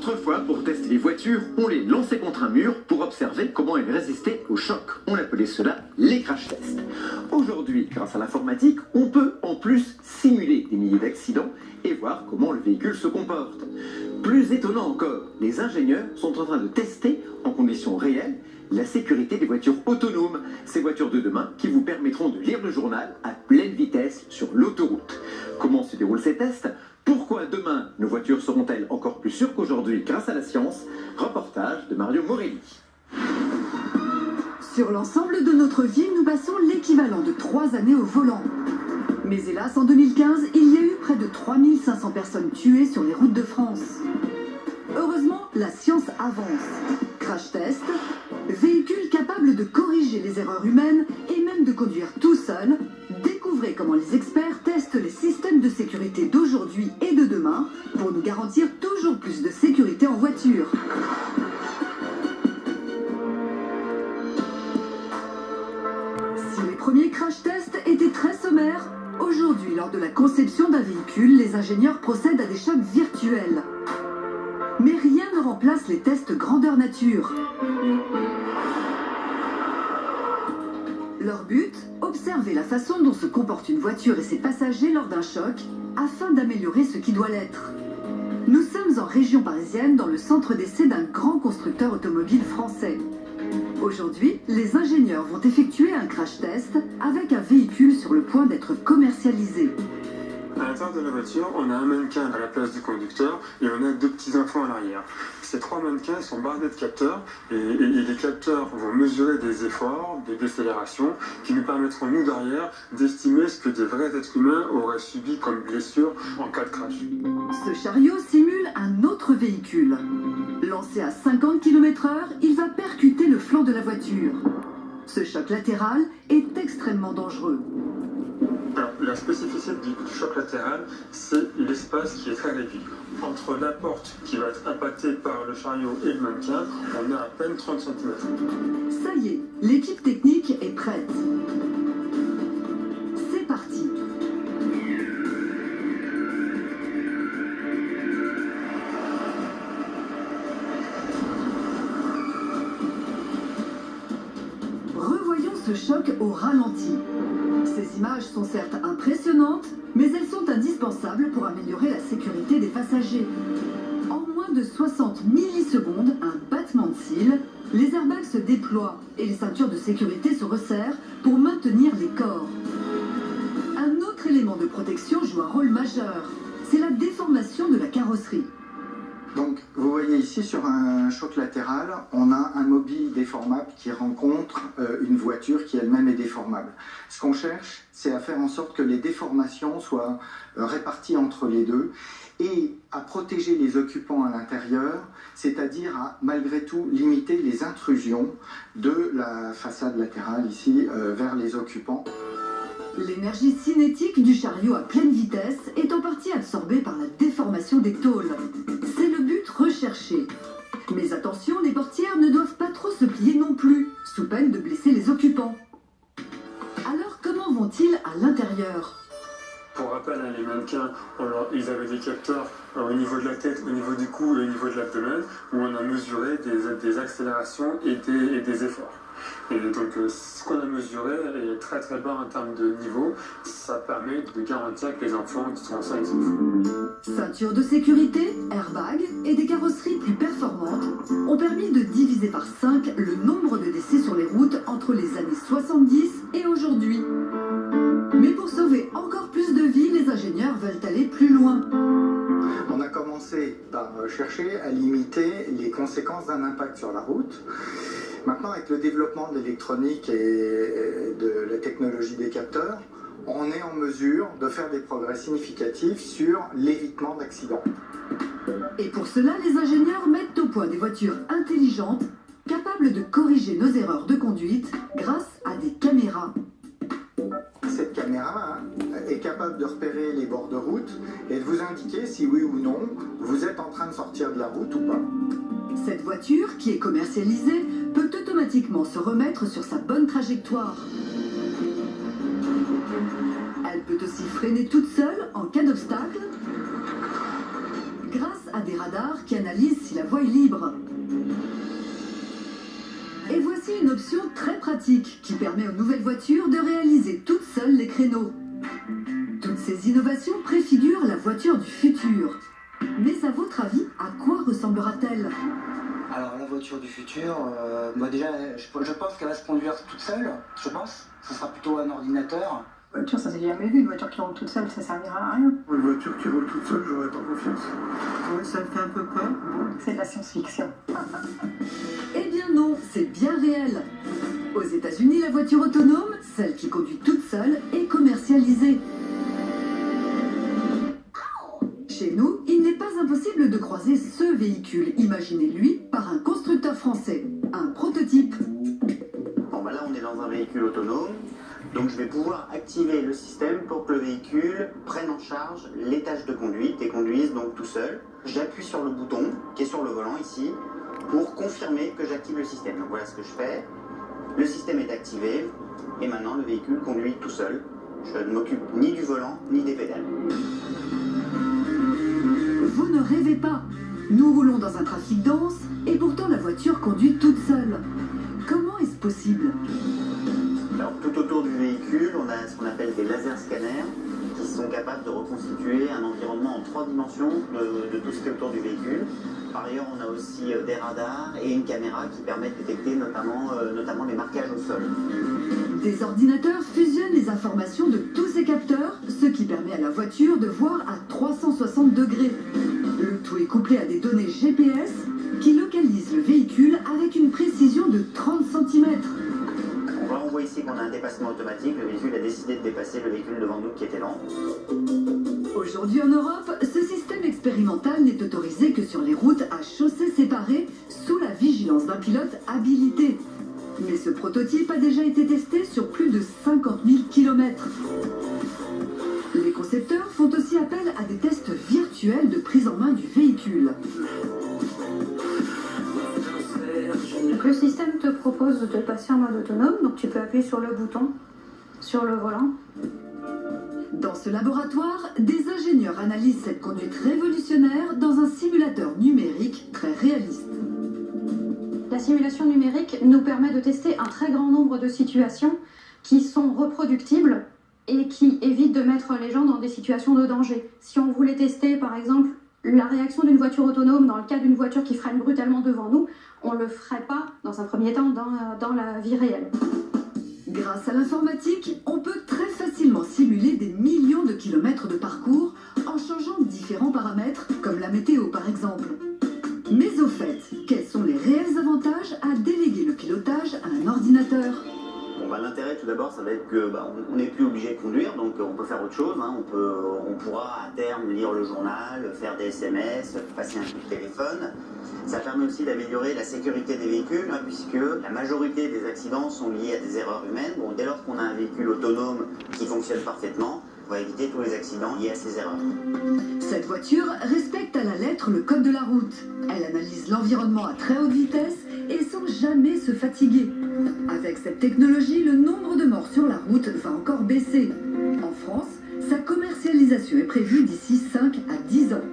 Autrefois, pour tester les voitures, on les lançait contre un mur pour observer comment elles résistaient au choc. On appelait cela les crash tests. Aujourd'hui, grâce à l'informatique, on peut en plus simuler des milliers d'accidents et voir comment le véhicule se comporte. Plus étonnant encore, les ingénieurs sont en train de tester en conditions réelles la sécurité des voitures autonomes, ces voitures de demain qui vous permettront de lire le journal à pleine vitesse sur l'autoroute. Comment se déroulent ces tests ? Pourquoi demain nos voitures seront-elles encore plus sûres qu'aujourd'hui grâce à la science ? Reportage de Mario Morelli. Sur l'ensemble de notre vie, nous passons l'équivalent de 3 années au volant. Mais hélas, en 2015, il y a eu près de 3500 personnes tuées sur les routes de France. Heureusement, la science avance. Crash test, véhicules capables de corriger les erreurs humaines et même de conduire tout seul. Découvrez comment les experts testent les systèmes de sécurité d'aujourd'hui et de demain pour nous garantir toujours plus de sécurité en voiture. Si les premiers crash tests étaient très sommaires, aujourd'hui, lors de la conception d'un véhicule, les ingénieurs procèdent à des chocs virtuels. Mais rien ne remplace les tests grandeur nature. Leur but, observer la façon dont se comporte une voiture et ses passagers lors d'un choc, afin d'améliorer ce qui doit l'être. Nous sommes en région parisienne, dans le centre d'essai d'un grand constructeur automobile français. Aujourd'hui, les ingénieurs vont effectuer un crash test avec un véhicule sur le point d'être commercialisé. À l'intérieur de la voiture, on a un mannequin à la place du conducteur et on a 2 petits enfants à l'arrière. Ces 3 mannequins sont bardés de capteurs et les capteurs vont mesurer des efforts, des décélérations qui nous permettront, nous derrière, d'estimer ce que des vrais êtres humains auraient subi comme blessure en cas de crash. Ce chariot simule un autre véhicule. Lancé à 50 km/h, il va percuter le flanc de la voiture. Ce choc latéral est extrêmement dangereux. Alors, la spécificité du choc latéral, c'est l'espace qui est très réduit. Entre la porte qui va être impactée par le chariot et le mannequin, on a à peine 30 cm. Ça y est, l'équipe technique est prête. C'est parti. Revoyons ce choc au ralenti. Ces images sont certes impressionnantes, mais elles sont indispensables pour améliorer la sécurité des passagers. En moins de 60 millisecondes, un battement de cils, les airbags se déploient et les ceintures de sécurité se resserrent pour maintenir les corps. Un autre élément de protection joue un rôle majeur, c'est la déformation de la carrosserie. Donc, vous voyez ici sur un choc latéral, on a un mobile déformable qui rencontre une voiture qui elle-même est déformable. Ce qu'on cherche, c'est à faire en sorte que les déformations soient réparties entre les deux et à protéger les occupants à l'intérieur, c'est-à-dire à malgré tout limiter les intrusions de la façade latérale ici vers les occupants. L'énergie cinétique du chariot à pleine vitesse est en partie absorbée par la déformation des tôles. C'est le but recherché. Mais attention, les portières ne doivent pas trop se plier non plus, sous peine de blesser les occupants. Alors comment vont-ils à l'intérieur ? Pour rappel, les mannequins, ils avaient des capteurs au niveau de la tête, au niveau du cou et au niveau de l'abdomen, où on a mesuré des accélérations et des efforts. Et donc, ce qu'on a mesuré est très très bas en termes de niveau. Ça permet de garantir que les enfants qui sont sains, ils sont fous. Ceinture de sécurité, airbag et des carrosseries plus performantes ont permis de diviser par 5 le nombre de décès sur les routes entre les années 70 et aujourd'hui. Mais pour sauver encore plus de vies, les ingénieurs veulent aller plus loin. On a commencé par chercher à limiter les conséquences d'un impact sur la route. Maintenant, avec le développement de l'électronique et de la technologie des capteurs, on est en mesure de faire des progrès significatifs sur l'évitement d'accidents. Et pour cela, les ingénieurs mettent au point des voitures intelligentes capables de corriger nos erreurs de conduite grâce à des caméras. Cette caméra est capable de repérer les bords de route et de vous indiquer si oui ou non vous êtes en train de sortir de la route ou pas. Cette voiture, qui est commercialisée, peut automatiquement se remettre sur sa bonne trajectoire. Elle peut aussi freiner toute seule en cas d'obstacle. Grâce à des radars qui analysent si la voie est libre. Et voici une option très pratique qui permet aux nouvelles voitures de réaliser toutes seules les créneaux. Toutes ces innovations préfigurent la voiture du futur. Mais à votre avis, à quoi ressemblera-t-elle? Alors la voiture du futur, déjà je pense qu'elle va se conduire toute seule, je pense. Ce sera plutôt un ordinateur. Voiture, ça s'est jamais vu. Une voiture qui roule toute seule, ça servira à rien. Une voiture qui roule toute seule, j'aurais pas confiance. Oui, ça me fait un peu peur. C'est de la science-fiction. Eh bien non, c'est bien réel. Aux États-Unis, la voiture autonome, celle qui conduit toute seule, est commercialisée. Chez nous, il n'est pas impossible de croiser ce véhicule, imaginé lui par un constructeur français, un prototype. Bon bah là on est dans un véhicule autonome, donc je vais pouvoir activer le système pour que le véhicule prenne en charge les tâches de conduite et conduise donc tout seul. J'appuie sur le bouton qui est sur le volant ici pour confirmer que j'active le système. Donc voilà ce que je fais. Le système est activé et maintenant le véhicule conduit tout seul. Je ne m'occupe ni du volant ni des pédales. Vous ne rêvez pas. Nous roulons dans un trafic dense et pourtant la voiture conduit toute seule. Comment est-ce possible? Alors tout autour du véhicule, on a ce qu'on appelle des laser scanners qui sont capables de reconstituer un environnement en 3 dimensions de tout ce qui est autour du véhicule. Par ailleurs, on a aussi des radars et une caméra qui permet de détecter notamment les marquages au sol. Des ordinateurs fusionnent les informations de tous ces capteurs, ce qui permet à la voiture de voir à 360 degrés. Le tout est couplé à des données GPS qui localisent le véhicule avec une précision de 30 cm. On voit ici qu'on a un dépassement automatique. Le véhicule a décidé de dépasser le véhicule devant nous qui était lent. Aujourd'hui en Europe, ce système expérimental n'est autorisé que sur les routes à chaussées séparées sous la vigilance d'un pilote habilité. Mais ce prototype a déjà été testé sur plus de 50 000 km. Les concepteurs font aussi appel à des tests virtuels de prise en main du véhicule. Le système te propose de passer en mode autonome, donc tu peux appuyer sur le bouton, sur le volant. Dans ce laboratoire, des ingénieurs analysent cette conduite révolutionnaire dans un simulateur numérique très réaliste. La simulation numérique nous permet de tester un très grand nombre de situations qui sont reproductibles et qui évitent de mettre les gens dans des situations de danger. Si on voulait tester, par exemple, la réaction d'une voiture autonome dans le cas d'une voiture qui freine brutalement devant nous, on ne le ferait pas, dans un premier temps, dans la vie réelle. Grâce à l'informatique, on peut très facilement simuler des millions de kilomètres de parcours en changeant différents paramètres, comme la météo par exemple. Mais au fait, quels sont les réels avantages à déléguer le pilotage à un ordinateur? Bon, l'intérêt tout d'abord, ça va être que on n'est plus obligé de conduire, donc on peut faire autre chose. Hein. On pourra à terme lire le journal, faire des SMS, passer un coup de téléphone. Ça permet aussi d'améliorer la sécurité des véhicules, hein, puisque la majorité des accidents sont liés à des erreurs humaines. Bon, dès lors qu'on a un véhicule autonome qui fonctionne parfaitement, on va éviter tous les accidents liés à ces erreurs. Cette voiture respecte à la lettre le code de la route. Elle analyse l'environnement à très haute vitesse et sans jamais se fatiguer. Avec cette technologie, le nombre de morts sur la route va encore baisser. En France, sa commercialisation est prévue d'ici 5 à 10 ans.